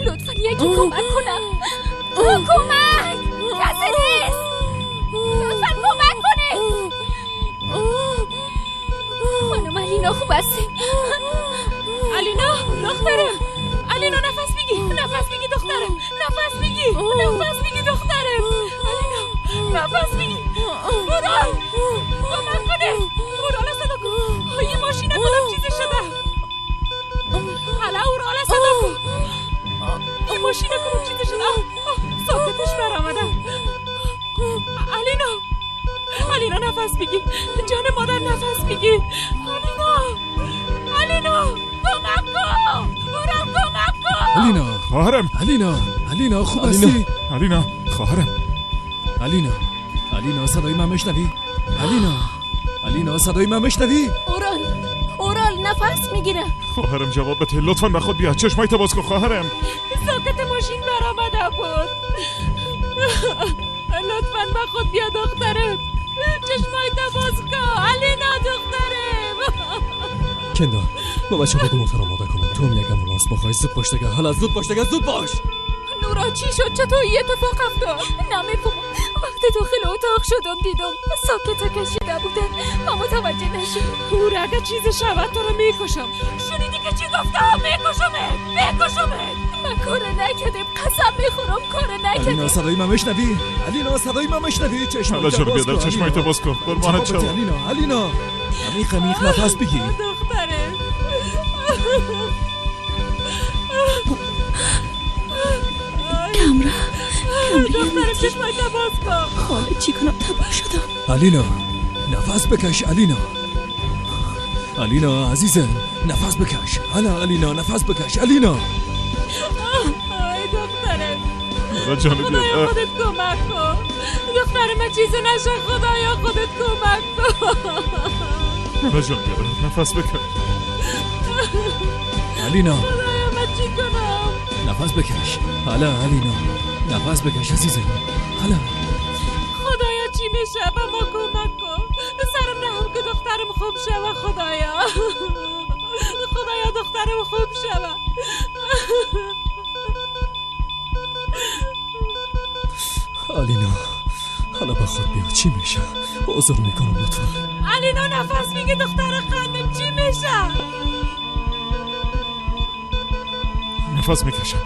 لطفاً یکی کمک کنم. کمک! کسی نیست. لطفاً کمک کنید. خانم الینا خوب هستی؟ الینا دخترم. الینا نفس بگی. نفس بگی دخترم. نفس بگی. نفس بگی دخترم. الینا نفس بگی. اورال کمک کنید. اورال صدا کن. یه ماشین کدام چیزی شده. حالا اورال صدا کن. این ماشین کدام چیزی شده. ساکتش برآمدم. الینا نفس بگی. جان مادر نفس بگی. الینا کمک کن. اورال کمک کن. الینا خواهرم. الینا خوب هستی؟ الینا خواهرم. الینا صدای من میشنوی؟ الینا صدای من میشنوی؟ اورال نفس میگیره. خواهرم جواب بده. لطفاً به خود بیا. چشمایت باز کن خواهرم. ساکت ماشین برآمده بود. لطفاً به خود بیا دخترم. چشمایت باز کن. کندار با بچه بگو موتور آماده کنم. تو هم یک امبولانس بخوای زود باش دیگه. حالا زود باش دیگه، زود باش. نورا چی شد؟ چطور یه اتفاق افتاد؟ نمیفهمم. وقتی داخل اتاق شدم دیدم ساکت کشیده بودن و متوجه نشدم. پور اگه چیز شود تو رو میکشم. شنیدی که چی گفتم؟ میکشمت. من کار نکردم، قسم میخورم کار نکردم. علینا صدای من مشنوی؟ علینا صدای من مشنوی؟ حالا جان بیادر چشمایتو باز کن. قربانت شم. علینا عمیق نفس بگیر. دخترم دخترم چشمایتو باز کن. حالا چی کنم؟ تباه شدم. علینا نفس بکش. علینا عزیزم نفس بکش. علینا نفس بکش. علینا ای دخترم خدایا خودت کمک کن. دخترم چیزی نشه. خدایا خودت کمک کن. حالا جان بیادر نفس بکش. علینا خدایا من چی کنم؟ نفس بکش. علینا نفس بکش عزیزم. خدایا چی میشه؟ با ما کمک کن. سرم نهم که دخترم خوب شوه. خدایا دخترم خوب شوه. علینا حالا با خود بیا. چی میشه؟ عذر میکنم لطفا. علینا نفس میگه. دختر قندم چی میشه؟ نفس میکشه.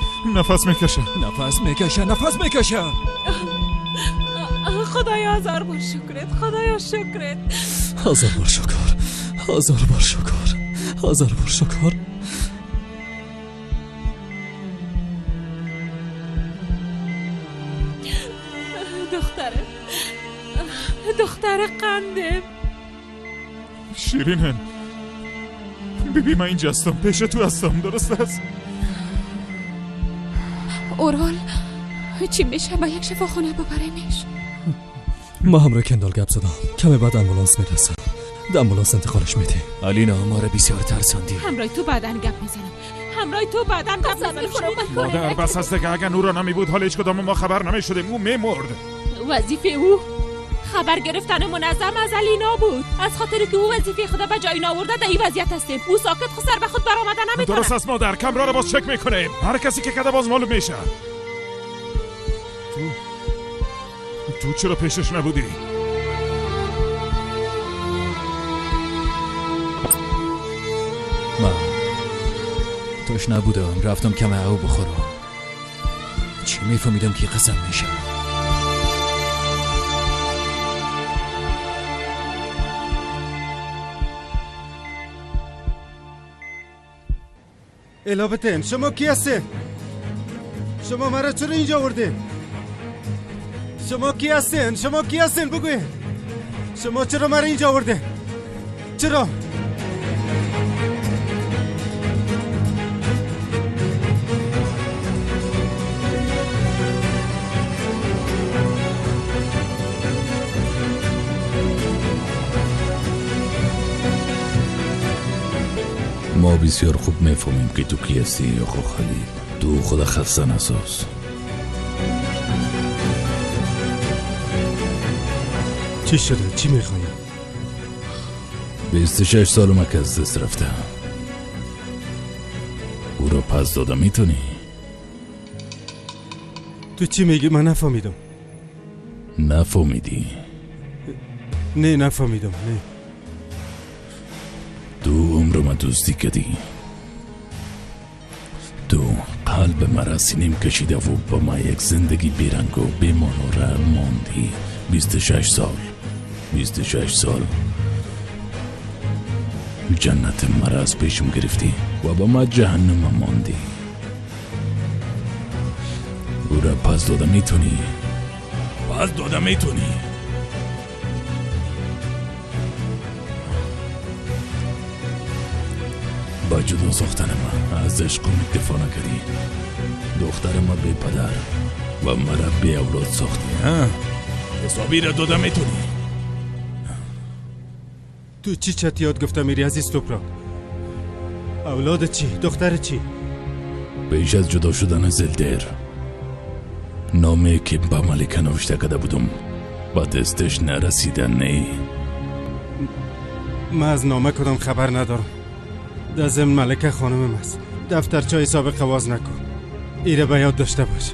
خدایا هزار بار شکرت. خدایا شکرت. هزار بار شکر. دختر قندم. شیرینن بیبی من اینجا هستم. پیش تو هستم. درست است؟ اورال چی میشه؟ با یک شفاخانه ببریمش. ما همراه کندال گپ زدم. کمی بعد امبولانس میرسه. امبولانس انتقالش میده. علینا ما رو بسیار ترساندی. همراه تو بعدن گپ میزنم. مادر بس هست که اگه نورا نمی بود حال هیچ کدام ما خبر نمی شدیم. او میمرد. وظیفه او خبر گرفتن منظم از علینا بود. از خاطر که او وظیفه خدا به جای نآورده در این وضعیت هستیم. او ساکت خود سر به خود برآمده نمیتونه. درست است مادر. کمرا رو باز چک میکنیم. هر کسی که کده باز معلوم میشه. تو چرا پیشش نبودی؟ من توش نبودم. رفتم کم او بخورم. چی میفهمیدم که قسم میشه. الابتن شما کی هستین؟ شما مرا چرا اینجا آوردین؟ شما کی هستین؟ بگوین. شما چرا مرا اینجا آوردین؟ چرا؟ ما بسیار خوب میفهمیم که تو کی هستی یا خالی. تو خدا خسته نساز. چی شده؟ چی میخوایی؟ 26 سالم که از دست رفته. او را پس داده میتونی؟ تو چی میگی؟ من نفهمیدم. نفهمیدی؟ نه نفهمیدم. نه تو عمر ما دوستی کردی. تو قلب مرا سینیم کشیده و با ما یک زندگی بیرنگ و بی‌معنی را ماندی. 26 سال جنت مرا از پیشم گرفتی و با ما جهنم ماندی. او را پس داده میتونی؟ با جدا ساختن ما از عشقم دفاع نکردی. دختر ما بی پدر و مرا بی اولاد ساختی. حسابی را داده میتونی؟ تو چی چتیات گفته میری عزیز توپرا؟ اولاد چی؟ دختر چی؟ پیش از جدا شدن زلدر نامه که با ملکه نوشته کرده بودم با دستش نرسیدن. نه من از نامه کدام خبر ندارم. در ضمن ملکه خانمم است. دفترچه سابقه باز نکن. ایره به یاد داشته باش.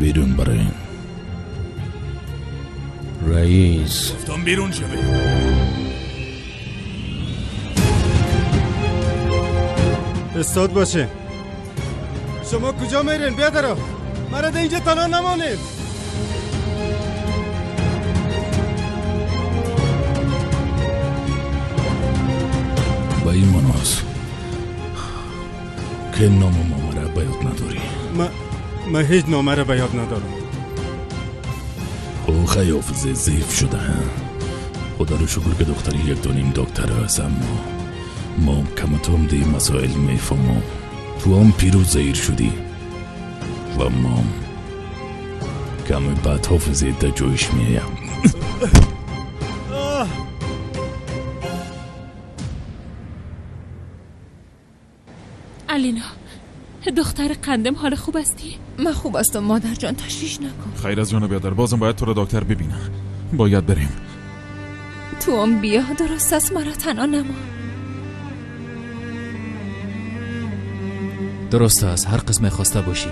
بیرون برین. رئیس گفتم بیرون شوی. استاد باشه. شما کجا میرین؟ بیا درو. مرا ده اینجا تنها نمانید. با این مناس که نام ما مرا به یاد نداری؟ من هیچ نامه را به یاد ندارم. او خیلی حافظه ضعیف شده. خدا رو شکر که دختری یک دونیم دکتر هست، اما ما کمتون دی مسائل میفهمم. تو هم پیروز زیر شدی و ما کمی بعد حافظه در جویش میایم. الینا دختر قندم، حال خوب هستی؟ من خوب هستم مادر جان، تشویش نکن. خیر از جان بیادر، بازم باید تو رو دکتر ببینم. باید بریم. تو هم بیا، درست است مرا تنها نما. درست است، هر قسم خواسته باشی.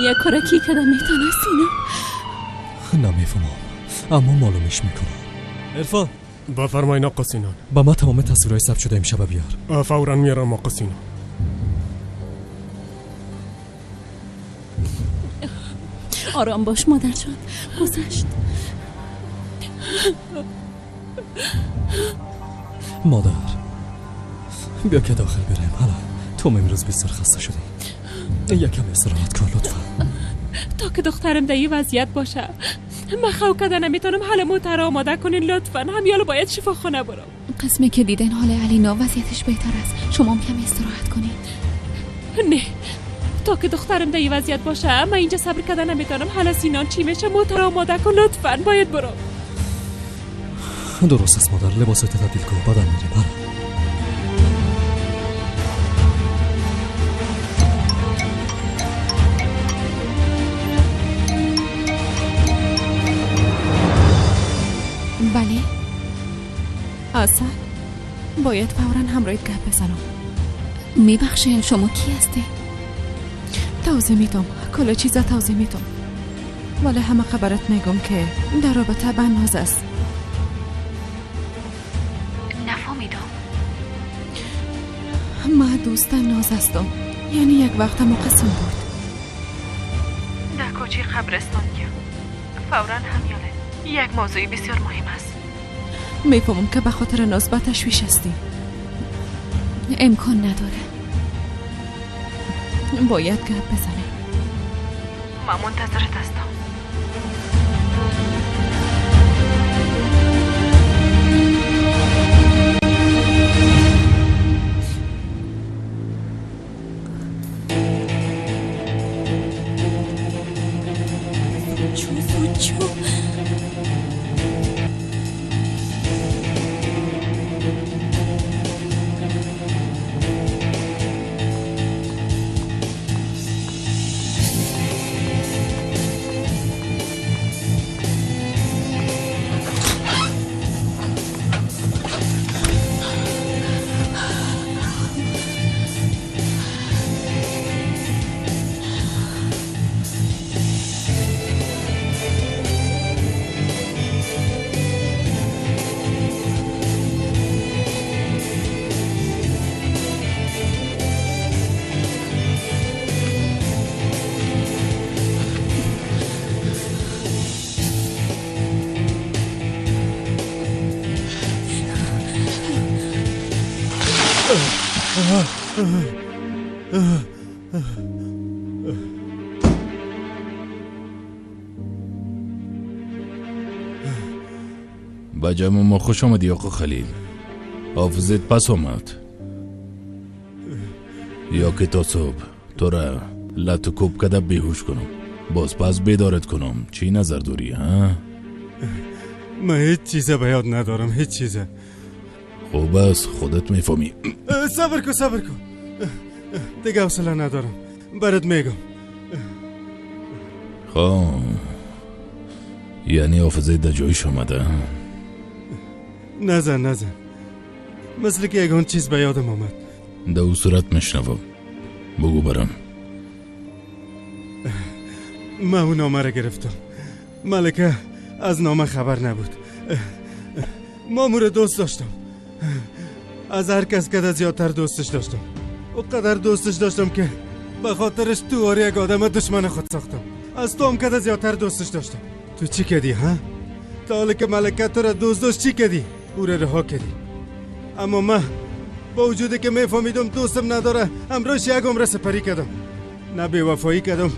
یک کارکی کدام میتونه سینم؟ نمیفهمم اما معلومش میکنم. عرفان بفرمایید آقا سینان. با ما تمام تصویرهای ثبت شده امشب بیار. فوراً میارم آقا سینان. آرام باش مادر جان، گذشت. مادر بیا که داخل بریم. حالا تو امروز بسیار خسته شدی، یکم استراحت کن لطفا. تا که دخترم در این وضعیت باشه من خو کده نمیتونم. حالا موتر آماده کنین لطفا. همیالا باید شفاخانه برم. قسمی که دیدن حال الینا وضعیتش بهتر است. شما هم کم استراحت کنین. نه تا که دخترم در این وضعیت باشه من اینجا صبر کده نمیتونم. حالا سینان چی میشه؟ موتر آماده کن لطفا. باید برم. درست است مادر، لباسات تبدیل کن بعدم میریم. حالا بله اصلا باید فوراً همراهت گپ بزنم. میبخشین شما کی هستی؟ توضیح میدم، کلا چیزا توضیح میدم، ولی همه خبرت میگم که در رابطه با ناز است. نفهمیدم. من دوست ناز هستم، یعنی یک وقت مقسم بود در کوچه قبرستان. که فوراً همیاله یک موضوعی بسیار مهم است. میفهمم که به خاطر ناز با تشویش هستی. امکان نداره. باید گپ بزنه. من منتظرت هستم. چو با جمع ما خوش آمدی آقا خلیل. حافظت پس آمد یا که تا صبح تو را لطو کوب کده بیهوش کنم باز پس بیدارت کنم. چی نظر داری ها؟ من هیچ چیزه به یاد ندارم، هیچ چیزه. خوب است خودت میفهمی. صبر کن دیگه حوصله ندارم، برات میگم. خب یعنی حافظه در جایش آمده؟ نزن مثل که یگان چیز به یادم آمد. در او صورت میشنوم، بگو برم. من اون نامه را گرفتم. ملکه از نامه خبر نبود. مامور دوست داشتم، از هر کس که زیادتر دوستش داشتم. او قدر دوستش داشتم که به خاطرش تو آره یک آدم دشمن خود ساختم. از تو هم که زیادتر دوستش داشتم. تو چی کردی ها؟ تا حالی که ملکه تو را دوست داشت چی کردی؟ او را رها کردی. اما من با وجودی که میفهمیدم دوستم نداره امروز یک عمر سپری کردم. نه بی‌وفایی کردم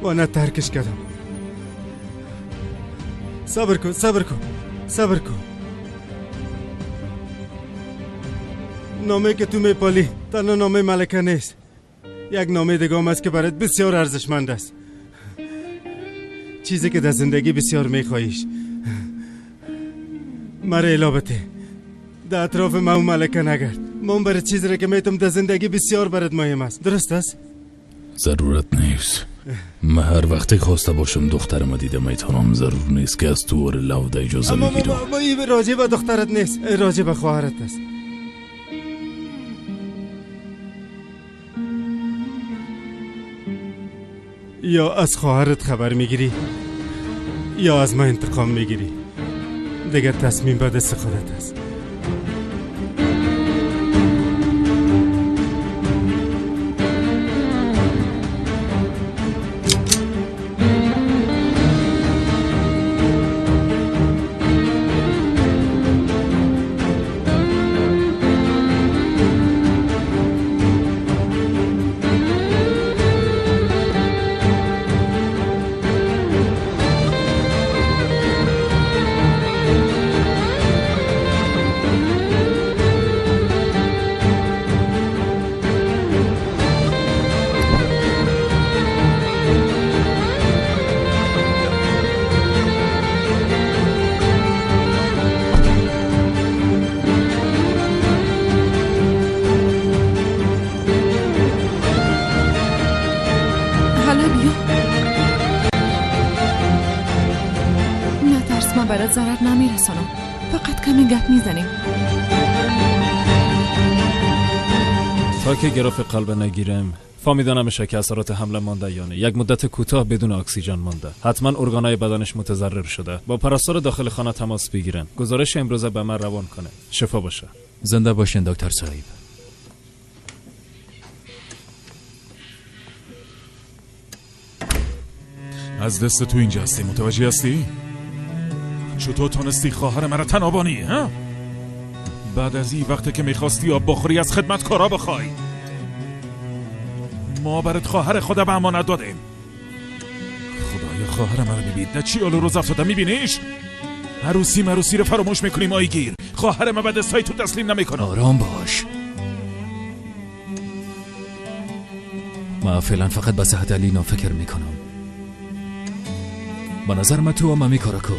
و نه ترکش کردم. صبر کن. نامه که تو میپالی تنها نامه ملکه نیست، یک نامه دیگه هم است که برات بسیار ارزشمند است. چیزی که در زندگی بسیار میخواییش. مرا الابته در اطراف من و ملکه نگرد. من برای چیزی را که میتونم در زندگی بسیار برات مهم است. درست است؟ ضرورت نیست. من هر وقتی خواسته باشم دخترم دیده میتونم. ضرور نیست که از تو لوده اجازه بگیرم. اما این راجع به دخترت نیست، راجع به خواهرت است. یا از خواهرت خبر میگیری یا از من انتقام میگیری. دیگر تصمیم به دست خودت است. برات ضرر نمیرسانم، فقط کمی گپ میزنیم. تا که گراف قلب نگیرم فهمیدن نمیشه که اثرات حمله مانده یا نه. یک مدت کوتاه بدون اکسیژن مانده. حتما ارگانهای بدنش متضرر شده. با پرستار داخل خانه تماس بگیرن. گزارش امروزه به من روان کنه. شفا باشه. زنده باشین دکتر صاحب. از دست تو اینجا هستی، متوجه هستی؟ چطور تونستی خواهر مرا تنابانی ها؟ بعد از این وقتی که میخواستی آب بخوری از خدمتکارا بخوای. ما برات خواهر خدا به امانت دادیم. خدایا خواهر مرا ببین در چی حال روز افتاده میبینیش؟ عروسی رو فراموش میکنیم آیگیر. خواهر من بعد سای تو تسلیم نمیکنه. آرام باش. ما فعلا فقط به صحت لینا فکر میکنم. به نظر من تو هم همی کارا کن.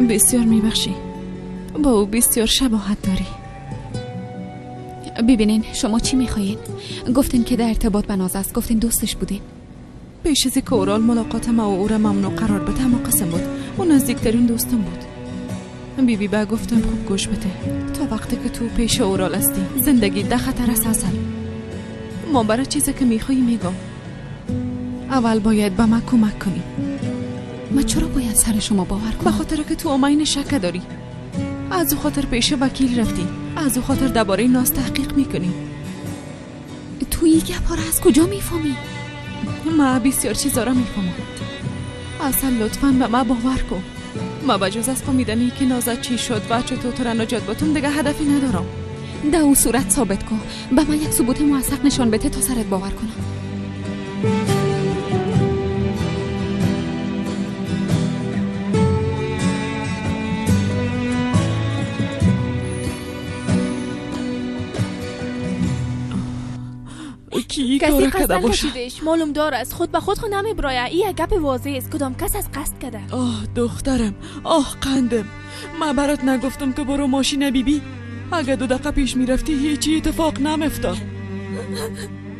بسیار میبخشی، با او بسیار شباهت داری. ببینین شما چی میخواین؟ گفتین که در ارتباط به ناز است، گفتین دوستش بودین. پیش از که اورال ملاقات ما و او را ممنوع قرار بده اما قسم بود او نزدیکترین دوستم بود. بیبی با گفتم خوب گوش بده، تا وقتی که تو پیش اورال هستی زندگی ده خطر است. اصلا ما برای چیزی که میخوایی میگم. اول باید به من کمک کنی. ما چرا باید سر شما باور کنم؟ به خاطر که تو آمین شک داری. از او خاطر پیش وکیل رفتی، از او خاطر درباره ناز تحقیق میکنی. تو این گپا را از کجا میفهمی؟ ما بسیار چیزا را میفهمم. اصلا لطفاً به ما باور کن. ما بجز از فهمیدنی که نازت چی شد و چطور تو را نجات بتون دیگه هدفی ندارم. در اون صورت ثابت کن، به من یک ثبوت موثق نشان بده تا سرت باور کنم. کی کسی کار کرده قصد باشه؟ نکردش. معلوم دار است خود به خود نمیبراید. این گپ واضح است. کدام کس از قصد کرده؟ آه دخترم، آه قندم. ما برات نگفتم که برو ماشین بیبی؟ اگه 2 دقیقه پیش میرفتی هیچی اتفاق نمیفتاد.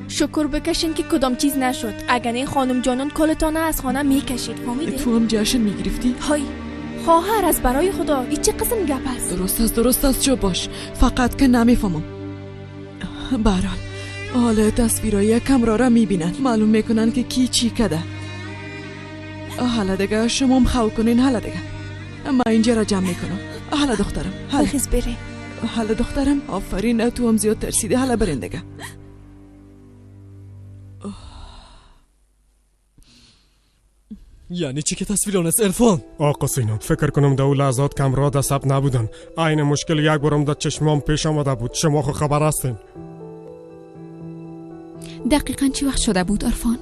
شکر بکشین که کدام چیز نشد. اگر این خانم جانان کلتانه از خانه میکشید. فهمیدی؟ تو هم جشن میگرفتی؟ های خواهر، از برای خدا این چه قسم گپ است؟ درست است جو باش، فقط که نمیفهمم. برحال حالا تصویرای کمرا را میبینن، معلوم میکنن که کی چی کده. حالا دیگه شما هم خو کنین. حالا دیگه ما اینجا را جمع میکنم. حالا دخترم بخیز بریم. حالا دخترم آفرین، تو هم زیاد ترسیده. حالا برین دیگه. یعنی چی که تصویر است عرفان؟ آقا سینا، فکر کنم در اون لحظات کمرا در ثبت نبودن. عین مشکل یک بارم در چشمام پیش آمده بود. شما خو خبر هستین. دقیقاً چی وقت شده بود عرفان؟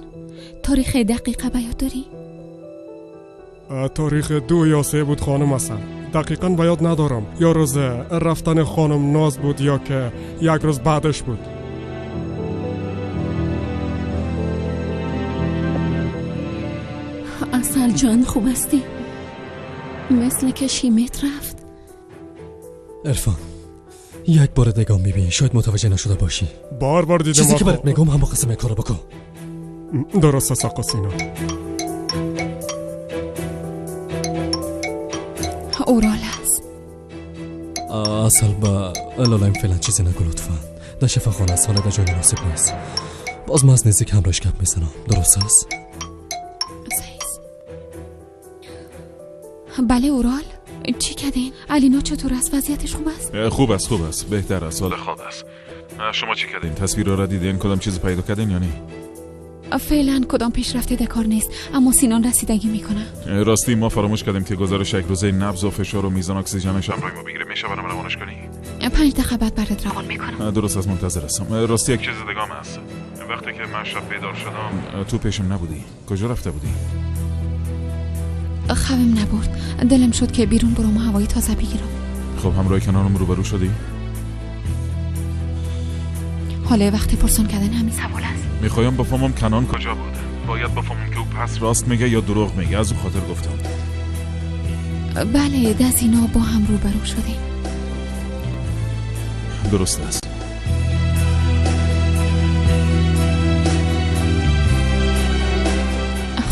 تاریخ دقیقه بیاد داری؟ تاریخ 2 یا 3 بود خانم اصلا. دقیقاً بیاد ندارم. یا روز رفتن خانم ناز بود یا که یک روز بعدش بود. اصل جان خوب هستی؟ مثل که شیمت رفت. عرفان، یک بار دیگه میبینی شاید متوجه نشده باشی. بار دیدم. چیزی که برات میگم هم با قسم کارو بکن. درست است آقا سینا. اورال است. اصل با الالایم فعلا چیزی نگو لطفا. در شفاخانه است، حالا در جای مناسب نیست. باز من از نزدیک همراهش گپ میزنم. درست است؟ بله اورال. چی کردین؟ الینا چطور است؟ وضعیتش خوب است؟ خوب است بهتر است. حال خوب است. شما چی کردین؟ تصویرها را دیدین؟ کدام چیز پیدا کردین یا نه؟ فعلا کدام پیشرفتی در کار نیست، اما سینان رسیدگی میکنه. راستی ما فراموش کردیم که گزارش یک روزه نبض و فشار و میزان اکسیژنش هم روی ما بگیره. میشه برام روانش کنی؟ 5 دقیقه بعد برات روان میکنم. درست است، منتظر هستم. راستی یک چیز دیگه هم هست. وقتی که من شب بیدار شدم تو پیشم نبودی. کجا رفته بودی؟ خوابم نبرد. دلم شد که بیرون برم و هوای تازه بگیرم. خب همراه کنارم روبرو شدی؟ حالا وقتی پرسان کردن همین سوال است. میخوایم بفهمم کنان کجا بود. باید بفهمم که او پس راست میگه یا دروغ میگه. از اون خاطر گفتم. بله، دست اینا با هم روبرو شدیم. درست است.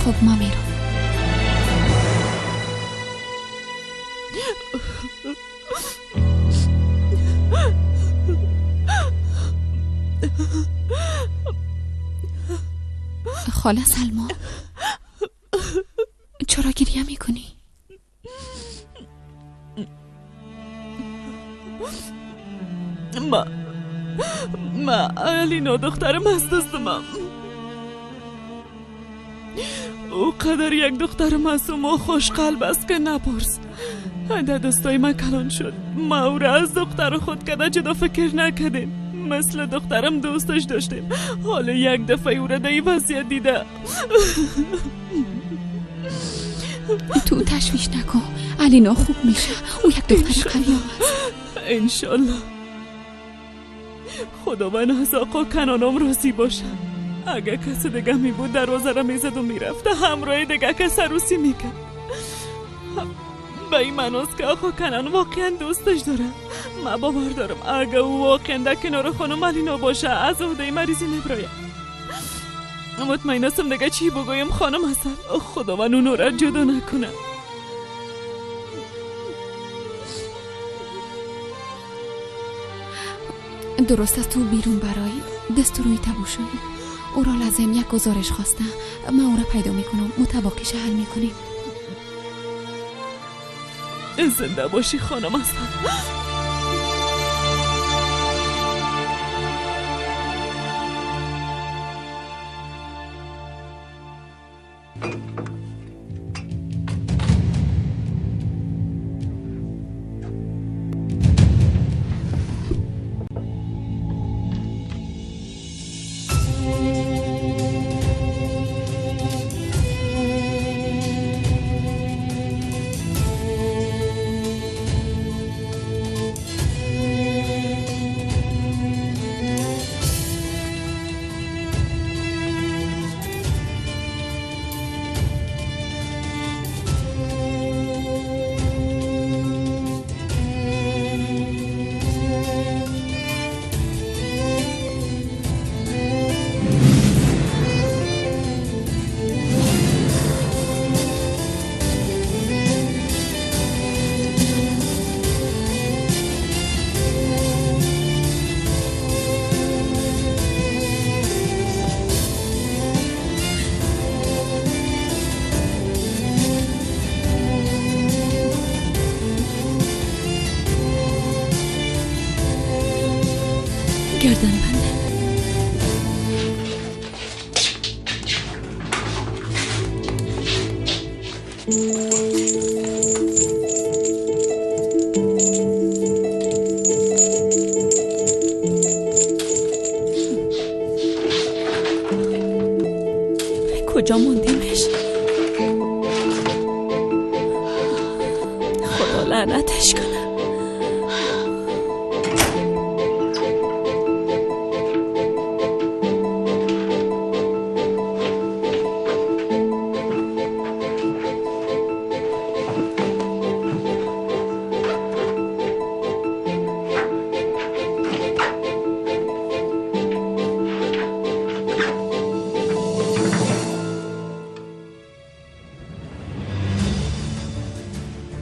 خب ما میرم. خاله سلما، چرا گریه میکنی؟ ما الینا دخترم هست. دستم او قدر یک دختر معصوم و خوش قلب است که نپرس. در دستای من کلان شد. ما او را از دختر خود کده جدا فکر نکردیم. مثل دخترم دوستش داشتیم. حالا یک دفعه او را در این وضعیت دیده. تو تشویش نکن، الینا خوب میشه. او یک دختر قوی است. انشالله. خداوند از آقا کنانم راضی باشه. اگه کسی دیگه می بود دروازه را میزد و میرفت. همراه دیگه کس عروسی میکرد. به این معناست که آقا کنان واقعا دوستش داره. من باور دارم اگه او واقعا در کنار خانم الینا باشه از عهده مریضی نبراید. مطمئن هستم دیگه چی بگویم خانم هستن. خداوند اونو را جدا نکنه. درست است تو بیرون برای دستوروی تبوشوی. او را لازم یک گزارش خواسته. من او را پیدا میکنم، متباقیش حل میکنیم. زنده باشی خانم هستم. گردن بنده. کجا موندیمش؟ خدا لعنتش کنه.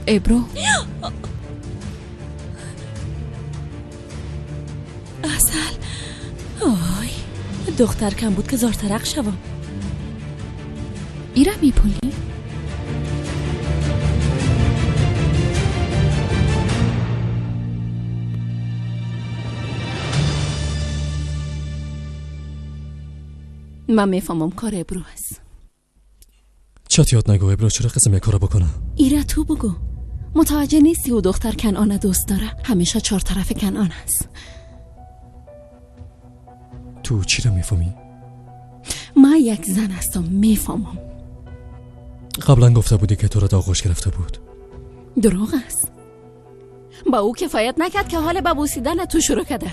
ابرو اصل آی دختر کم بود که زارترق شوم. ایره میپولی؟ من میفهمم کار ابرو هست. چات یاد نگو ابرو، چرا قسم یک کارا بکنه؟ ایره تو بگو. متوجه نیستی و دختر کنعان دوست داره؟ همیشه چهار طرف کنعان هست. تو چی رو میفهمی؟ من یک زن هستم، میفهمم. قبلا گفته بودی که تو رو آغوش گرفته بود. دروغ است. با او کفایت نکرد که حال ببوسیدن تو شروع کرده.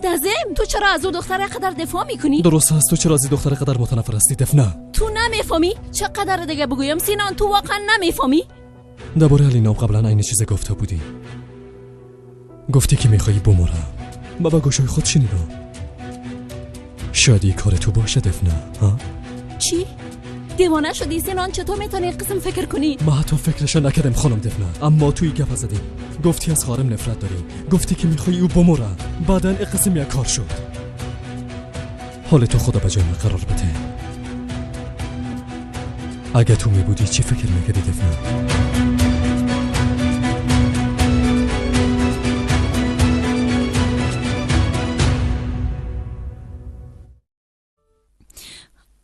دزم تو چرا از او دختر قدر دفاع میکنی؟ درست است، تو چرا از دختر قدر متنفر هستی دفنه؟ تو نمیفهمی؟ چقدر دیگه بگویم سینان تو واقعا نمیفهمی؟ درباره لینا قبلا این چیز گفته بودی. گفتی که میخوایی بمرم. با گوشای خود شنیدم. شاید این کار تو باشه دفنه، ها؟ چی؟ دیوانه شدی سینان؟ چطور میتونی قسم فکر کنی؟ ما حتی فکرشو نکردم خانم دفنه، اما توی گپ زدی. گفتی از خارم نفرت داری، گفتی که میخوایی او بمره. بعدن این قسم یک کار شد. حال تو خدا به جای من قرار بده. اگه تو میبودی چی فکر میکردی دفنه؟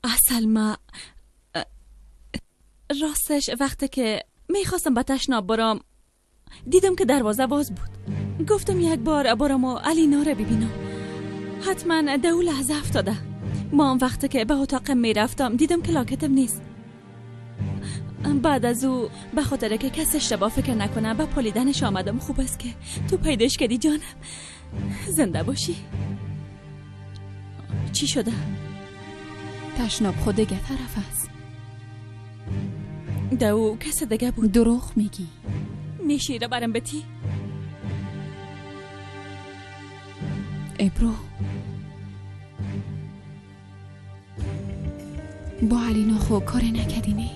اصل ما راستش وقتی که میخواستم به تشناب برام دیدم که دروازه باز بود. گفتم یک بار برام و الینا رو ببینم. حتما دو لحظه افتاده. ما هم وقتی که به اتاقم میرفتم دیدم که لاکتم نیست. بعد از او به خاطر که کس اشتباه فکر نکنه به پلیدنش آمدم. خوب است که تو پیداش کردی جانم. زنده باشی. چی شده؟ تشناب خود دیگه طرف است. دو کس دیگه بود. دروغ میگی. میشیره برم بتی. ابرو با الینا خوب کار نکردی نه؟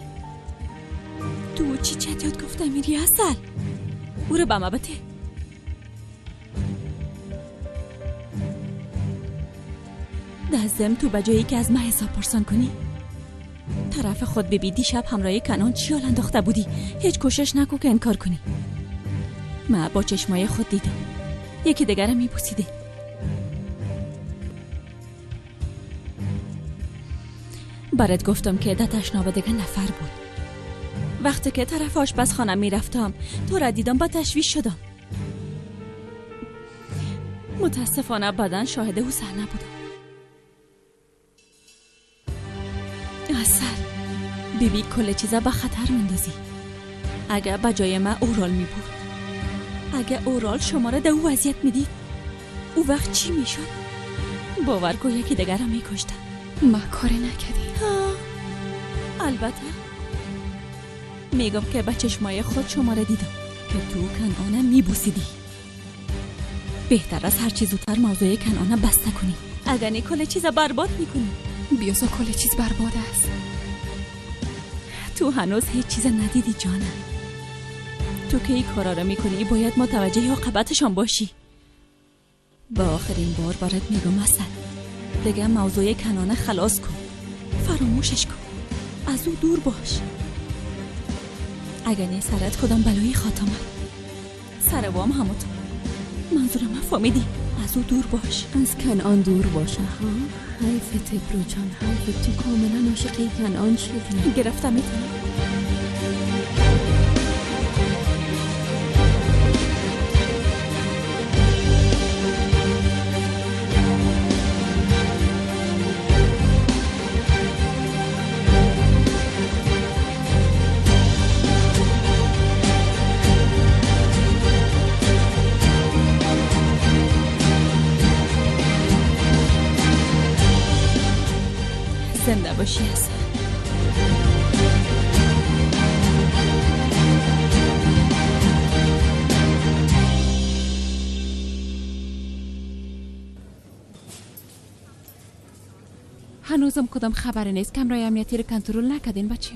تو چی چطور گفتم میری اصل؟ او رو به ما بته. دزدم تو بجایی که از ما حساب پرسان کنی طرف خود ببین. دیشب همراه کنان چی حال انداخته بودی؟ هیچ کوشش نکو که انکار کنی. من با چشمای خود دیدم یکی دیگرم میبوسیده. برات گفتم که ده تشناب دیگه نفر بود. وقتی که طرف آشپزخانه میرفتم تو را دیدم با تشویش شدم. متاسفانه بعداً شاهد او صحنه بودم. اصل بیبی کل چیزا به خطر مندازی. اگه با جای من اورال می بود، اگه اورال شما را در او وضعیت میدید، او وقت چی میشد؟ باور کن یکی دیگر را میکشتم. ما کاری نکردی. البته میگم که با چشمای خود شما را دیدم که تو کنعانه میبوسیدی. بهتر از هر چیز زودتر موضوع کنعانه بسته کنی. اگر نه کل چیز برباد میکنی. بیاسا کل چیز برباد است. تو هنوز هیچ چیز ندیدی جانم. تو که این کارا را میکنی باید متوجه عاقبتشان باشی. با آخرین بار برات میگم اصل دیگه موضوع کنعانه خلاص کن. فراموشش کن. از او دور باش. اگر نه سرت کدام بلایی خاتمه. سر وام همونطور. منظورم فهمیدی؟ از او دور باش. از کنعان دور باشه ها. حیف تبرو جان، حیف. تو کاملا عاشق کنعان شدی. گرفتم میتونی. زنده باشی هستم. هنوزم کدام خبری نیست. کمرای امنیتی رو کنترل نکردین بچه؟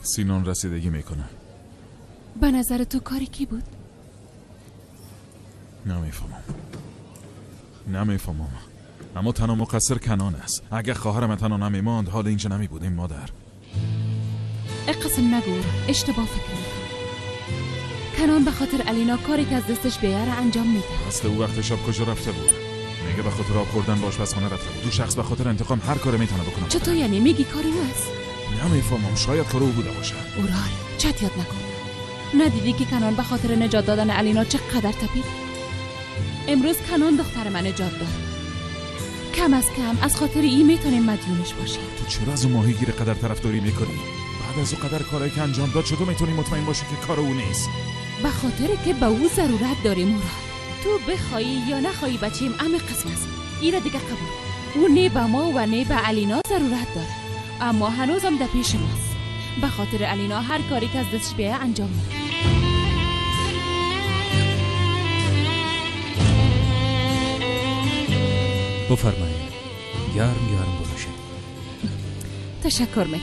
سینون رسیدگی میکنه. به نظر تو کاری کی بود؟ نمیفهمم. اما تنها مقصر کنان است. اگه خواهرم تنها نمیماند حال اینجا نمی بودیم مادر. اقسم نگو، اشتباه فکر میکنم. کنان به خاطر الینا کاری که از دستش بیاره انجام میده. اصل او وقت شب کجا رفته بود؟ میگه به خاطر آب خوردن به آشپزخانه رفته بود. دو شخص به خاطر انتقام هر کاری میتونه بکنه. چطور یعنی میگی کاری هست؟ نمیفهمم. شاید کار او بوده باشه. اورال چت یاد نکن. ندیدی که کنان به خاطر نجات دادن الینا چقدر تپید؟ امروز کنان دختر من نجات داد. کم از کم از خاطر این میتونیم مدیونش باشیم. تو چرا از اون ماهیگیر قدر طرفداری میکنی؟ بعد از اون قدر کارایی که انجام داد چطور میتونی مطمئن باشی که کار او نیست؟ به خاطر که به او ضرورت داریم اورال. تو بخوایی یا نخوایی بچیم همه قسم است. ایره دیگه قبول. او نه به ما و نه به الینا ضرورت داره. اما هنوزم در پیش ماست. به خاطر الینا هر کاری که از دستش بیایه انجام میده. بفرمایید. گرم باشه. تشکر میکنم.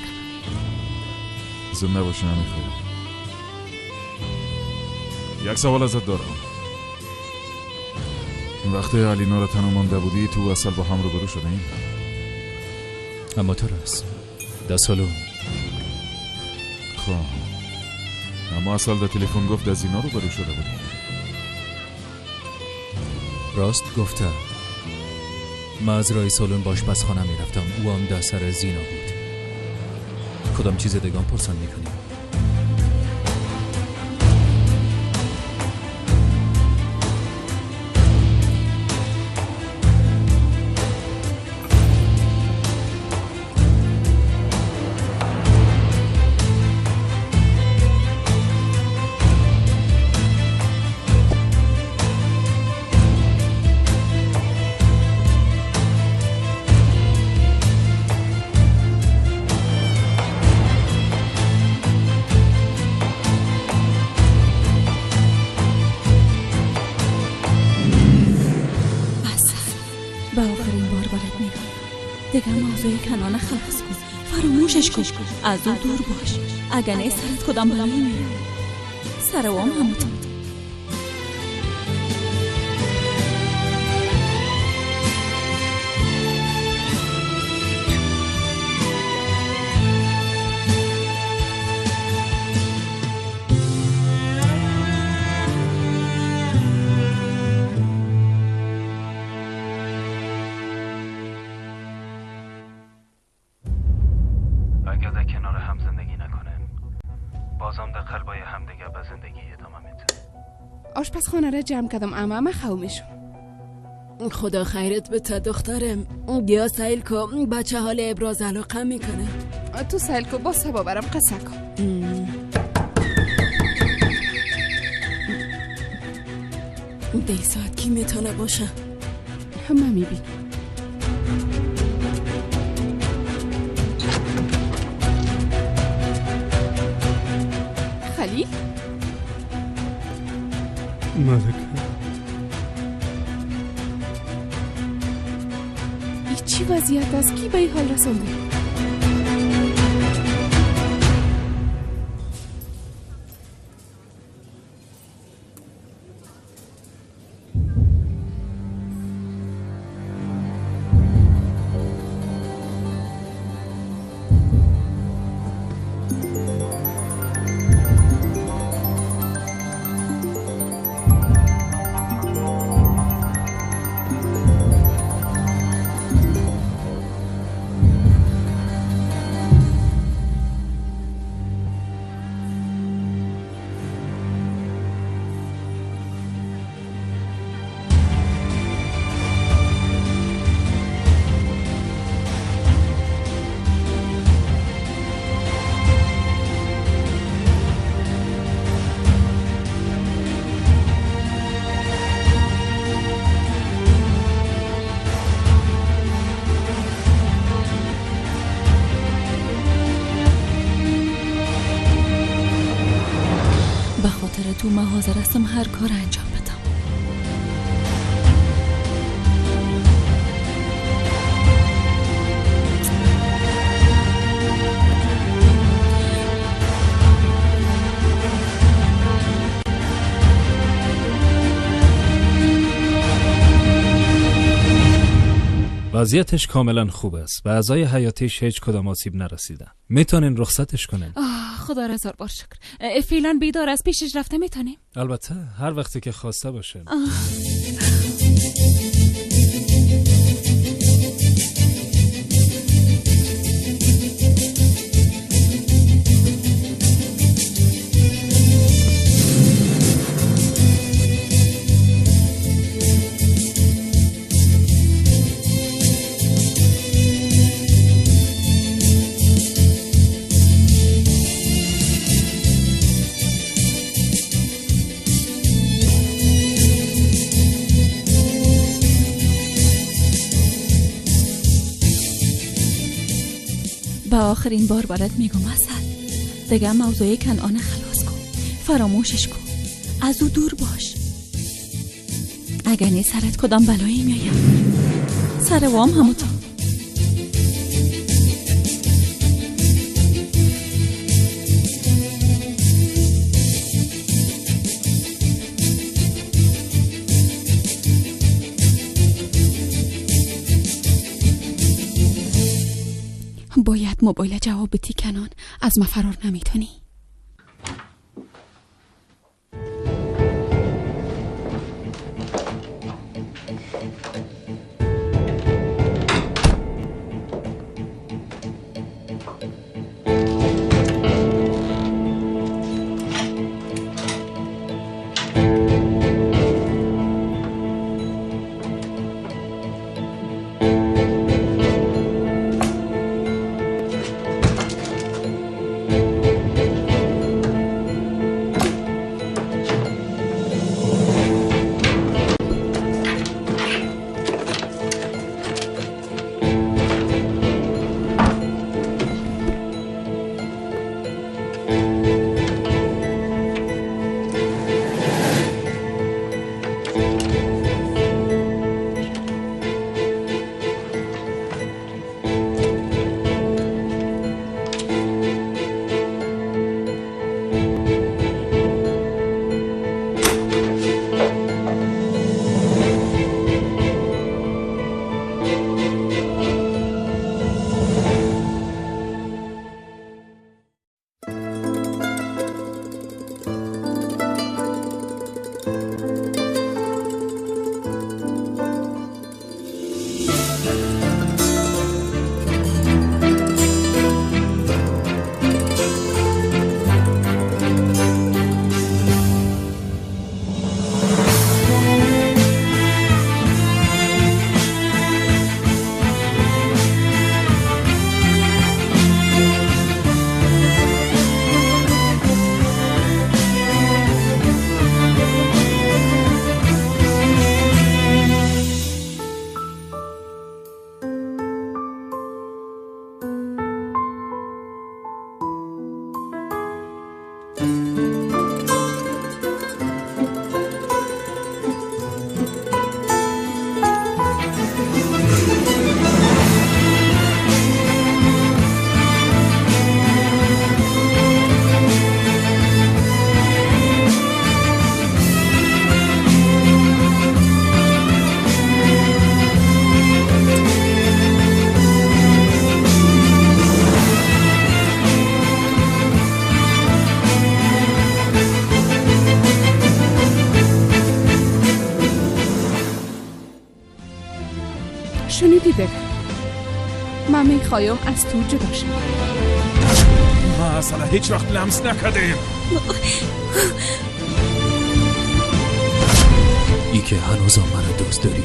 زنده باشی نمیخوام. یک سوال ازت دارم. وقتی الینا رو تنها مانده بودی تو اصل با هم روبرو شدیم؟ اما تو راست در سالون. خب اما اصل در تلفن گفت از اینا روبرو شده بودیم. راست گفته. من از رای سالون باش آشپزخانه میرفتم. او هم در سر زینا بود. کدام چیز دگان پرسان میکنی؟ به آخرین بار برات میگم دیگه موضوع کنعان خلاص کن. فراموشش کن. از او دور باش. اگر نه سرت کدام بلایی میره. سر وام همونطور. زندگی ادامه میده. آشپزخانه را جمع کردم اما خوامشون. خدا خیرت بده دخترم. بیا سیل کن، بچه حال ابراز علاقه میکنه. تو سیل کن، با سبا برم قصه کن. دی ساعت کی میتونه باشه؟ همه میبین. خلیل؟ ملکه ای چی وضعیت است؟ کی به این حال رسونده؟ تو من حاضر هستم هر کار انجام بدم. وضعیتش کاملا خوب است و اعضای حیاتیش هیچ کدام آسیب نرسیدن. میتونین رخصتش کنین. خدا را هزار بار شکر. فعلا بیدار از پیشش رفته میتونیم؟ البته هر وقتی که خواسته باشه. با آخرین بار برات میگم اصل دیگه موضوع کنعان خلاص کن، فراموشش کن، از او دور باش. اگر نی سرت کدام بلایی میاید سر وام هموتا. باید موبایل جواب بدی کنان، از ما فرار نمیتونی. من میخوایم از تو جدا شم. ما اصلا هیچ وقت لمس نکردیم. ای که هنوزم من دوست داری